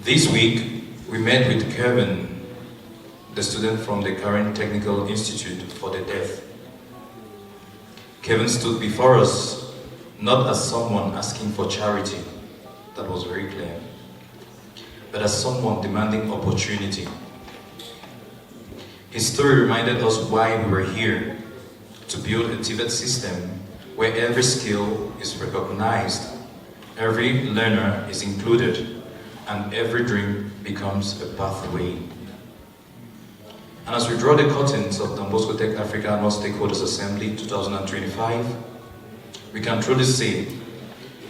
This week, we met with Kevin, the student from the current Technical Institute for the Deaf. Kevin stood before us not as someone asking for charity, that was very clear, but as someone demanding opportunity. His story reminded us why we were here, to build a Tibet system where every skill is recognized, every learner is included, and every dream becomes a pathway. And as we draw the curtains of Don Bosco Tech Africa Annual Stakeholders Assembly 2025, we can truly say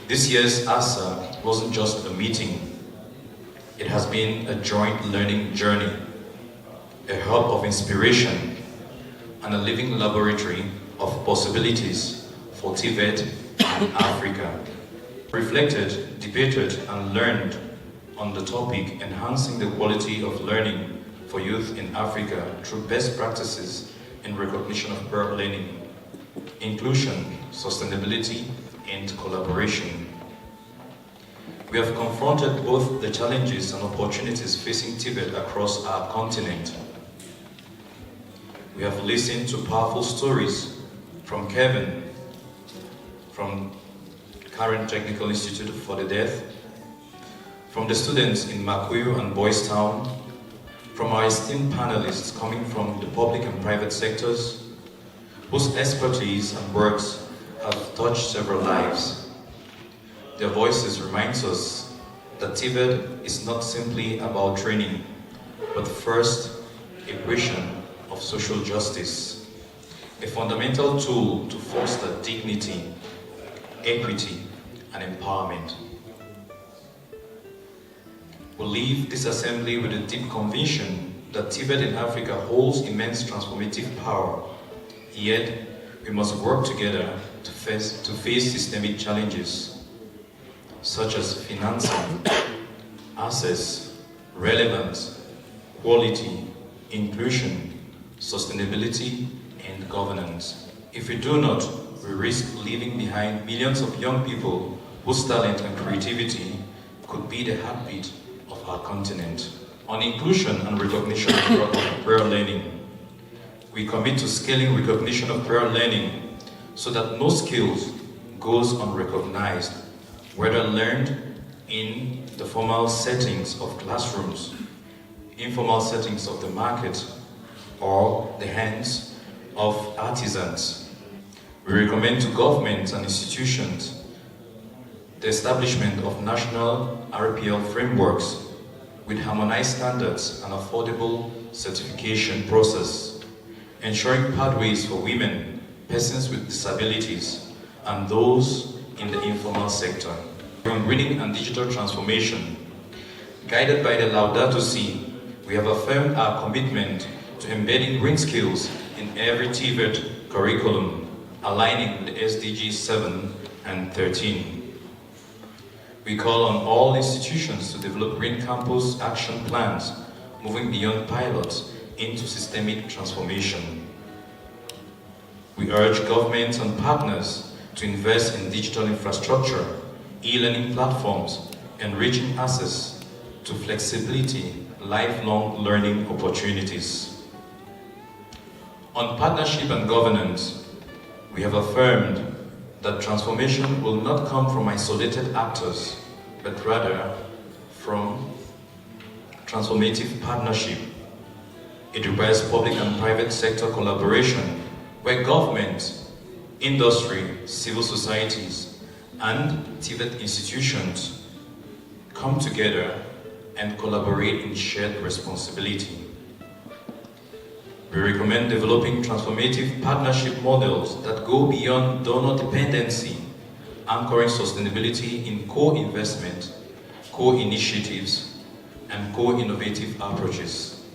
this year's ASA wasn't just a meeting. It has been a joint learning journey, a hub of inspiration, and a living laboratory of possibilities for Tibet and Africa. Reflected, debated, and learned on the topic enhancing the quality of learning for youth in Africa through best practices in recognition of peer learning, inclusion, sustainability, and collaboration. We have confronted both the challenges and opportunities facing Tibet across our continent. We have listened to powerful stories from Kevin, from current Technical Institute for the Deaf, from the students in Makuyu and Boys Town, from our esteemed panelists coming from the public and private sectors, whose expertise and works have touched several lives. Their voices remind us that Tibet is not simply about training, but first a question of social justice, a fundamental tool to foster dignity, equity, and empowerment. We leave this assembly with a deep conviction that Tibet in Africa holds immense transformative power, yet we must work together to face systemic challenges such as financing, access, relevance, quality, inclusion, sustainability, and governance. If we do not, we risk leaving behind millions of young people whose talent and creativity could be the heartbeat of our continent. On inclusion and recognition of peer learning, we commit to scaling recognition of peer learning so that no skills goes unrecognized, whether learned in the formal settings of classrooms, informal settings of the market, or the hands of artisans. We recommend to governments and institutions the establishment of national RPL frameworks with harmonized standards and affordable certification process, ensuring pathways for women, persons with disabilities, and those in the informal sector. On reading and digital transformation, guided by the Laudato Si, we have affirmed our commitment to embedding green skills in every Tibet curriculum, aligning with the SDGs 7 and 13. We call on all institutions to develop green campus action plans, moving beyond pilots into systemic transformation. We urge governments and partners to invest in digital infrastructure, e-learning platforms, enriching access to flexibility, lifelong learning opportunities. On partnership and governance, we have affirmed that transformation will not come from isolated actors, but rather from transformative partnership. It requires public and private sector collaboration, where government, industry, civil societies, and Tibet institutions come together and collaborate in shared responsibility. We recommend developing transformative partnership models that go beyond donor dependency, anchoring sustainability in co-investment, co-initiatives, and co-innovative approaches.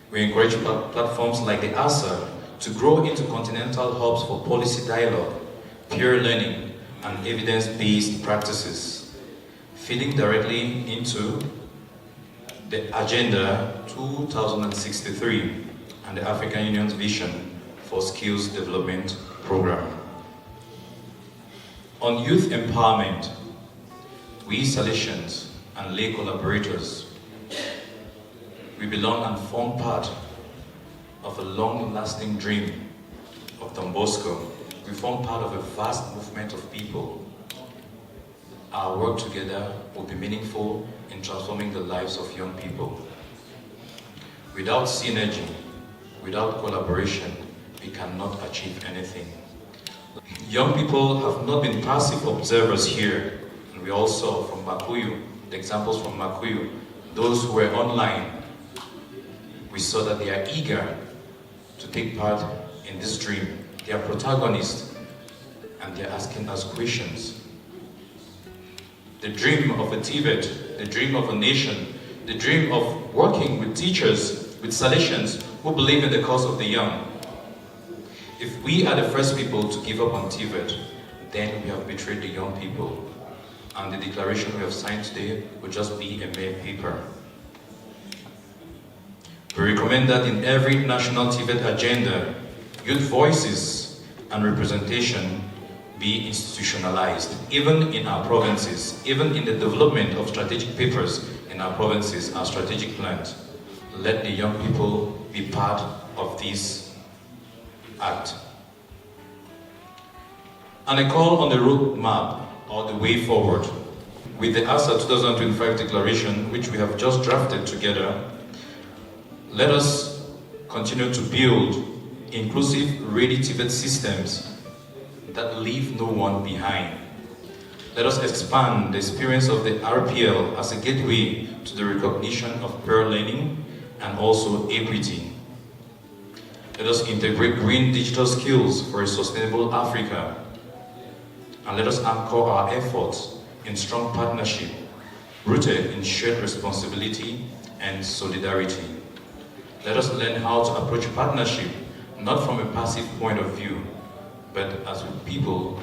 We encourage platforms like the ASA to grow into continental hubs for policy dialogue, peer learning, and evidence-based practices, feeding directly into the Agenda 2063 and the African Union's vision for Skills Development Program. On youth empowerment, we Salesians and lay collaborators. We belong and form part of a long-lasting dream of Don Bosco. We form part of a vast movement of people. Our work together will be meaningful in transforming the lives of young people. Without synergy, without collaboration, we cannot achieve anything. Young people have not been passive observers here. And we all saw from Makuyu, the examples from Makuyu, those who were online, we saw that they are eager to take part in this dream. They are protagonists and they are asking us questions. The dream of a Tibet, the dream of a nation, the dream of working with teachers, with Salesians who believe in the cause of the young. If we are the first people to give up on Tibet, then we have betrayed the young people. And the declaration we have signed today will just be a mere paper. We recommend that in every national Tibet agenda, youth voices and representation be institutionalized, even in our provinces, even in the development of strategic papers in our provinces, our strategic plans. Let the young people be part of this act. And a call on the roadmap or the way forward. With the ASA 2025 declaration, which we have just drafted together, let us continue to build inclusive, ready Tibet systems that leave no one behind. Let us expand the experience of the RPL as a gateway to the recognition of peer learning and also equity. Let us integrate green digital skills for a sustainable Africa. And let us anchor our efforts in strong partnership, rooted in shared responsibility and solidarity. Let us learn how to approach partnership, not from a passive point of view, but as people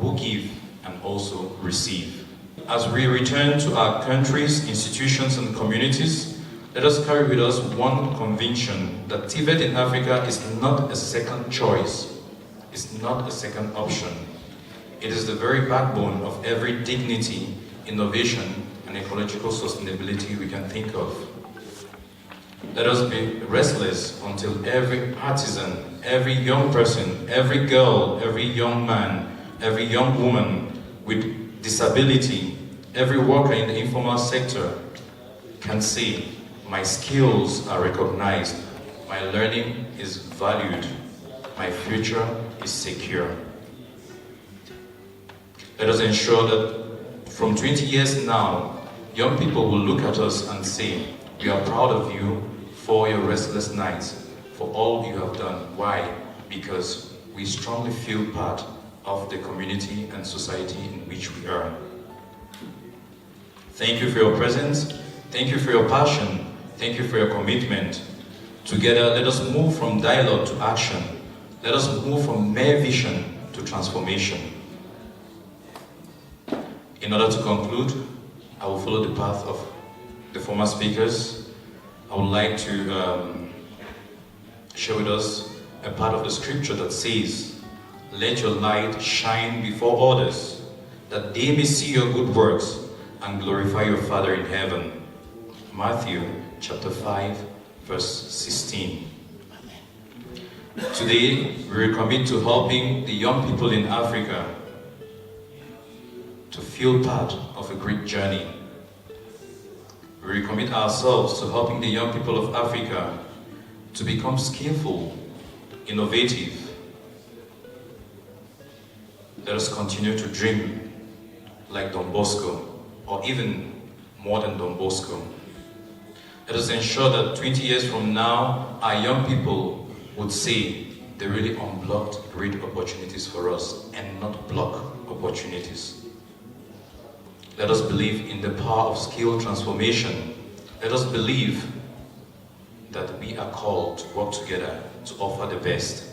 who give and also receive. As we return to our countries, institutions, and communities, let us carry with us one conviction that Tibet in Africa is not a second choice, it's not a second option. It is the very backbone of every dignity, innovation, and ecological sustainability we can think of. Let us be restless until every artisan, every young person, every girl, every young man, every young woman with disability, every worker in the informal sector can say, my skills are recognized, my learning is valued, my future is secure. Let us ensure that from 20 years now, young people will look at us and say, we are proud of you for your restless nights, for all you have done. Why? Because we strongly feel part of the community and society in which we are. Thank you for your presence. Thank you for your passion. Thank you for your commitment. Together, let us move from dialogue to action. Let us move from mere vision to transformation. In order to conclude, I will follow the path of the former speakers. I would like to share with us a part of the scripture that says, let your light shine before others, that they may see your good works and glorify your Father in heaven. Matthew chapter 5, verse 16. Today, we recommit to helping the young people in Africa to feel part of a great journey. We recommit ourselves to helping the young people of Africa to become skillful, innovative. Let us continue to dream like Don Bosco, or even more than Don Bosco. Let us ensure that 20 years from now, our young people would say they really unblocked great opportunities for us and not block opportunities. Let us believe in the power of skill transformation. Let us believe that we are called to work together to offer the best.